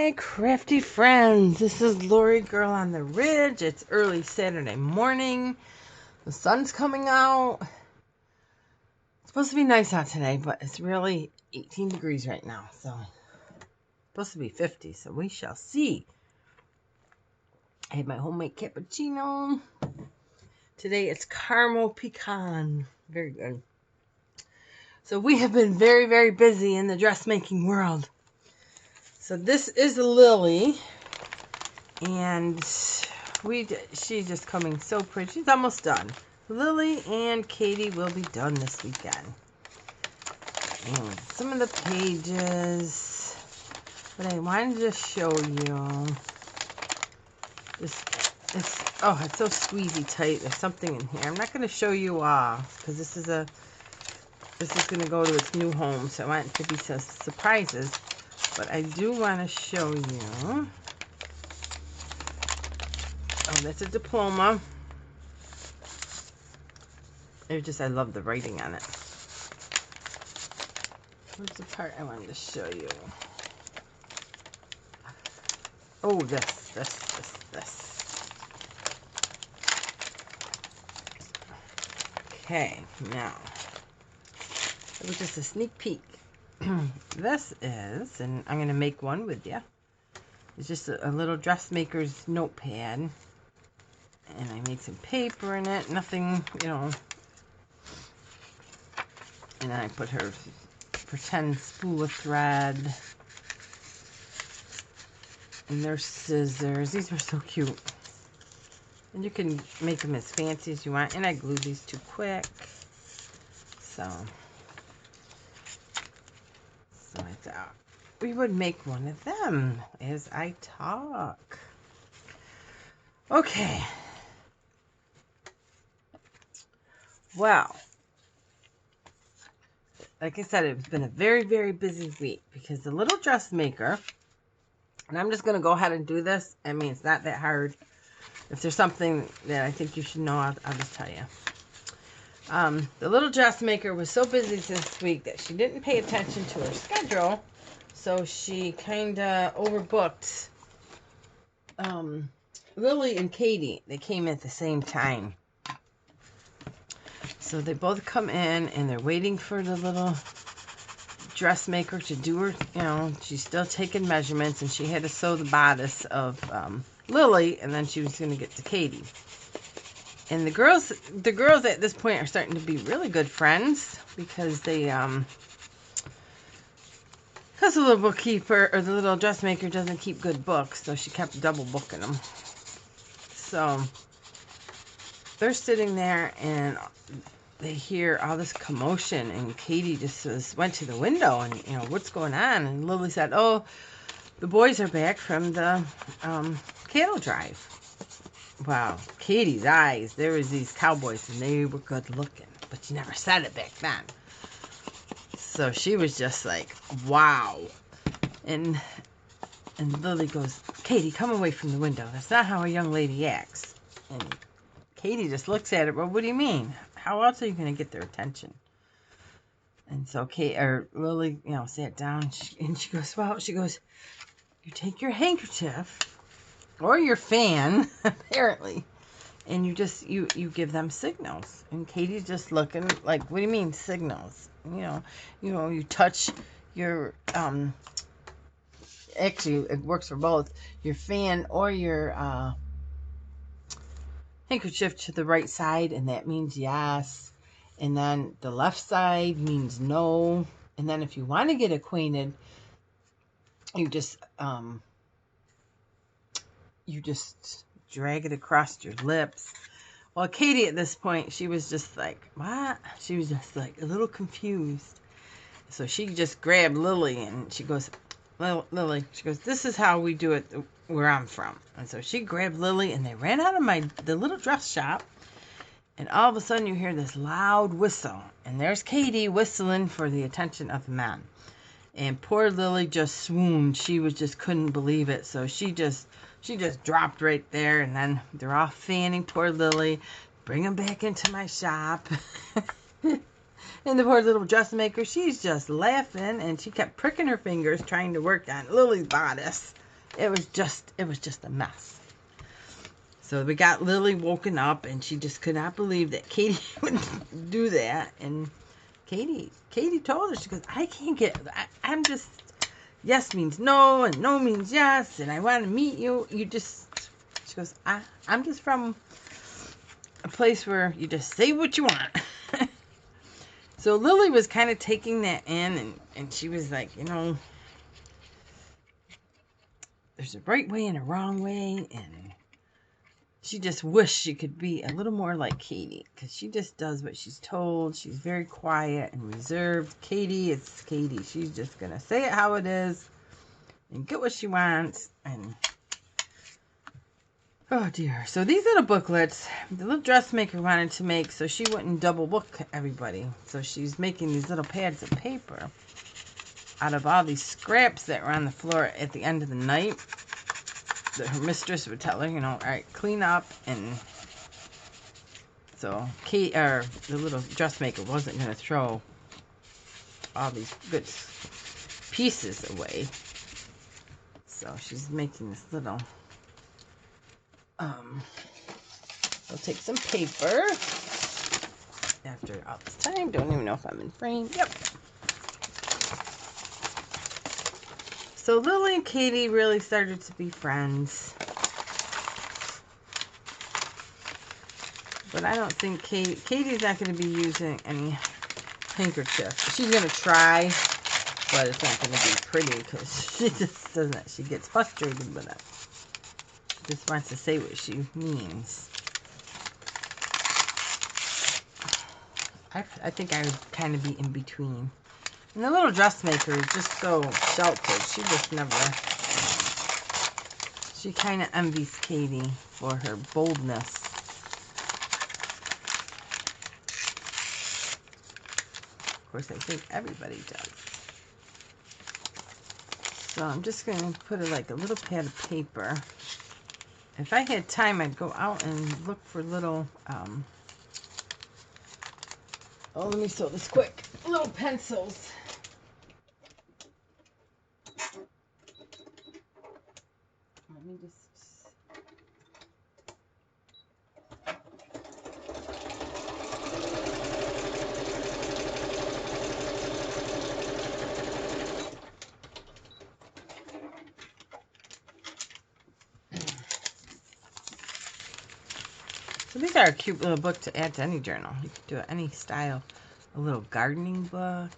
Hey, crafty friends. This is Laurie, girl on the ridge. It's early Saturday morning. The sun's coming out. It's supposed to be nice out today, but it's really 18 degrees right now. So, it's supposed to be 50, so we shall see. I had my homemade cappuccino. Today it's caramel pecan. Very good. So, we have been very, very busy in the dressmaking world. So, this is Lily. And she's just coming so pretty. She's almost done. Lily and Katie will be done this weekend. And some of the pages, but I wanted to show you. It's so squeezy tight. There's something in here. I'm not going to show you because this is going to go to its new home. So I want it to be some surprises. But I do want to show you. Oh, that's a diploma. I love the writing on it. Where's the part I wanted to show you? Oh, this. Okay, now. It was just a sneak peek. This is, and I'm going to make one with you. It's just a little dressmaker's notepad. And I made some paper in it. Nothing, And then I put her pretend spool of thread. And there's scissors. These were so cute. And you can make them as fancy as you want. And I glued these too quick. So I thought we would make one of them as I talk. Okay. Well, like I said, it's been a very, very busy week because the little dressmaker, and I'm just going to go ahead and do this. I mean, it's not that hard. If there's something that I think you should know, I'll just tell you. The little dressmaker was so busy this week that she didn't pay attention to her schedule, so she kind of overbooked Lily and Katie. They came at the same time. So they both come in and they're waiting for the little dressmaker to do her, she's still taking measurements and she had to sew the bodice of Lily and then she was going to get to Katie. And the girls at this point are starting to be really good friends because because the little bookkeeper or the little dressmaker doesn't keep good books, so she kept double booking them. So they're sitting there and they hear all this commotion, and Katie just went to the window and, what's going on? And Lily said, oh, the boys are back from the cattle drive. Wow, Katie's eyes, there was these cowboys, and they were good looking, but you never said it back then. So she was just like, wow. And Lily goes, Katie, come away from the window. That's not how a young lady acts. And Katie just looks at her, well, what do you mean? How else are you going to get their attention? And so Lily, sat down and she goes, you take your handkerchief or your fan, apparently, and you give them signals. And Katie's just looking like, what do you mean signals? You touch your, actually it works for both, your fan or your, handkerchief to the right side, and that means yes. And then the left side means no. And then if you want to get acquainted, you just drag it across your lips. Well, Katie at this point, she was just like, what? She was just like a little confused. So she just grabbed Lily and she goes, Lily, she goes, this is how we do it where I'm from. And so she grabbed Lily and they ran out of the little dress shop. And all of a sudden you hear this loud whistle. And there's Katie whistling for the attention of the men. And poor Lily just swooned. She just couldn't believe it. So she just dropped right there. And then they're all fanning poor Lily. Bring them back into my shop. And the poor little dressmaker, she's just laughing. And she kept pricking her fingers trying to work on Lily's bodice. It was just a mess. So we got Lily woken up, and she just could not believe that Katie would do that. And Katie told her, she goes, I can't get, I'm just, yes means no, and no means yes, and I want to meet you. You just, she goes, I'm just from a place where you just say what you want. So Lily was kind of taking that in, and she was like, you know, there's a right way and a wrong way, and she just wished she could be a little more like Katie, because she just does what she's told. She's very quiet and reserved. Katie, it's Katie. She's just going to say it how it is and get what she wants. And oh dear. So these little booklets, the little dressmaker wanted to make so she wouldn't double book everybody. So she's making these little pads of paper out of all these scraps that were on the floor at the end of the night. That her mistress would tell her, you know, all right, clean up. And so the little dressmaker wasn't going to throw all these good pieces away. So she's making this little, I'll take some paper after all this time. Don't even know if I'm in frame. Yep. So Lily and Katie really started to be friends. But I don't think Katie's not going to be using any handkerchief. She's going to try, but it's not going to be pretty because she just doesn't. She gets frustrated with it. She just wants to say what she means. I think I would kind of be in between. And the little dressmaker is just so sheltered. She just never... She kind of envies Katie for her boldness. Of course, I think everybody does. So I'm just going to put like a little pad of paper. If I had time, I'd go out and look for little... oh, let me sew this quick. Little pencils. Let me just... So these are a cute little book to add to any journal. You could do it any style. A little gardening book.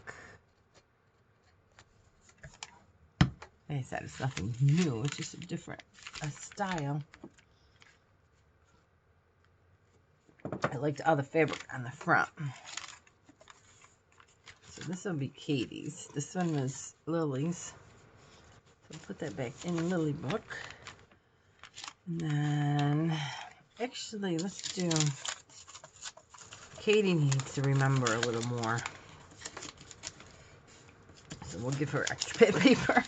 Like I said, it's nothing new. It's just a different style. I liked all the fabric on the front. So this will be Katie's. This one was Lily's. So put that back in the Lily book. And then, actually, let's do... Katie needs to remember a little more. So we'll give her extra pad paper.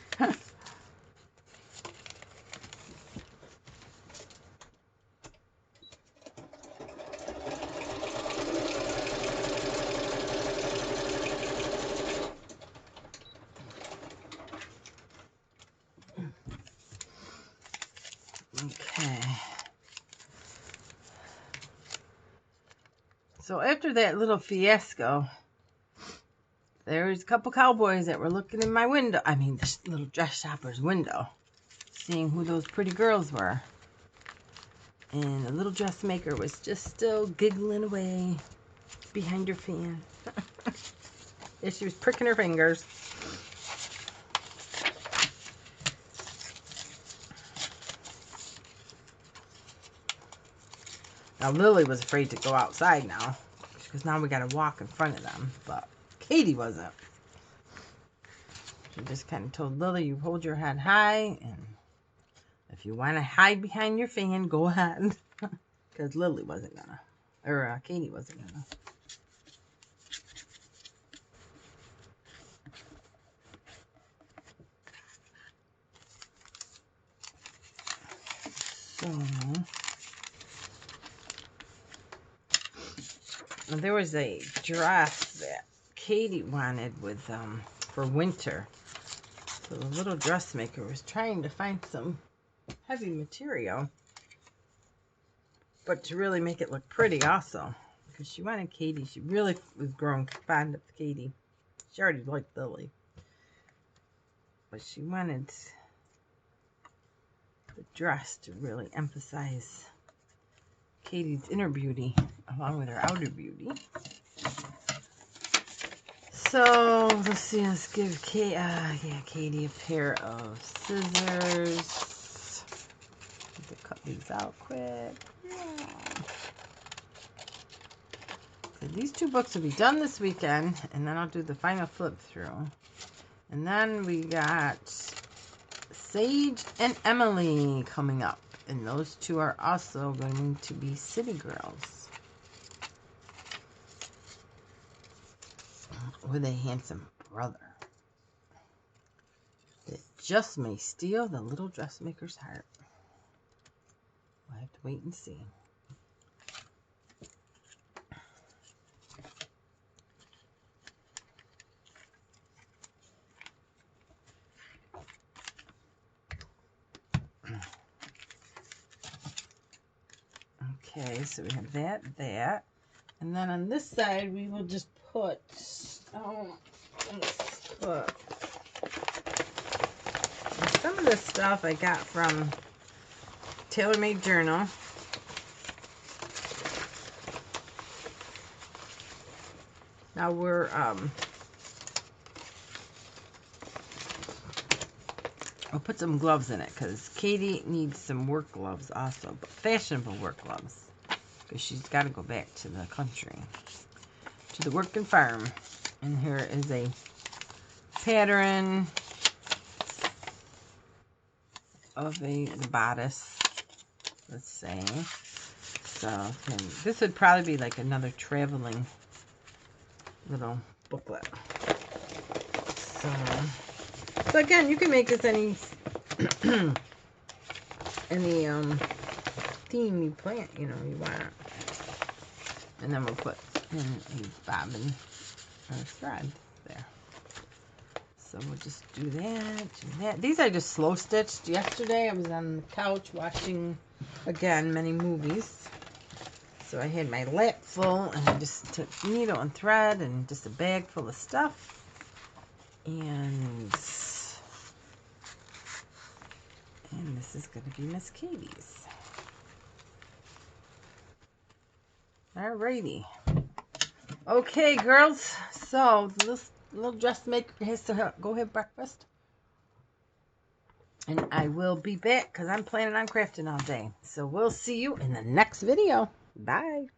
Okay. So after that little fiasco, there was a couple cowboys that were looking in my window. I mean, this little dress shopper's window, seeing who those pretty girls were. And the little dressmaker was just still giggling away behind her fan. Yeah, she was pricking her fingers. Now, Lily was afraid to go outside now, because now we got to walk in front of them. But Katie wasn't. She just kind of told Lily, you hold your head high, and if you want to hide behind your fan, go ahead. Because Lily wasn't gonna. Or Katie wasn't gonna. So, there was a dress that Katie wanted with for winter. So the little dressmaker was trying to find some heavy material, but to really make it look pretty also. Because she wanted Katie. She really was growing fond of Katie. She already liked Lily. But she wanted the dress to really emphasize Katie's inner beauty along with her outer beauty. So let's see, let's give Katie a pair of scissors. To cut these out quick. Yeah. So these two books will be done this weekend, and then I'll do the final flip through. And then we got Sage and Emily coming up, and those two are also going to be City Girls with a handsome brother that just may steal the little dressmaker's heart. We'll have to wait and see. Okay, so we have that. And then on this side, we will just put, let's put, some of this stuff I got from TaylorMade Journal. Now we're, I'll put some gloves in it because Katie needs some work gloves also, but fashionable work gloves. Because she's got to go back to the country, to the working farm. And here is a pattern of the bodice, let's say. So this would probably be like another traveling little booklet. So again, you can make this any theme you plant, you want. And then we'll put in a bobbin or thread there. So we'll just do that. These I just slow stitched yesterday. I was on the couch watching, again, many movies. So I had my lap full, and I just took needle and thread and just a bag full of stuff. And this is going to be Miss Katie's. Alrighty. Okay, girls. So this little dressmaker has to go have breakfast. And I will be back because I'm planning on crafting all day. So we'll see you in the next video. Bye.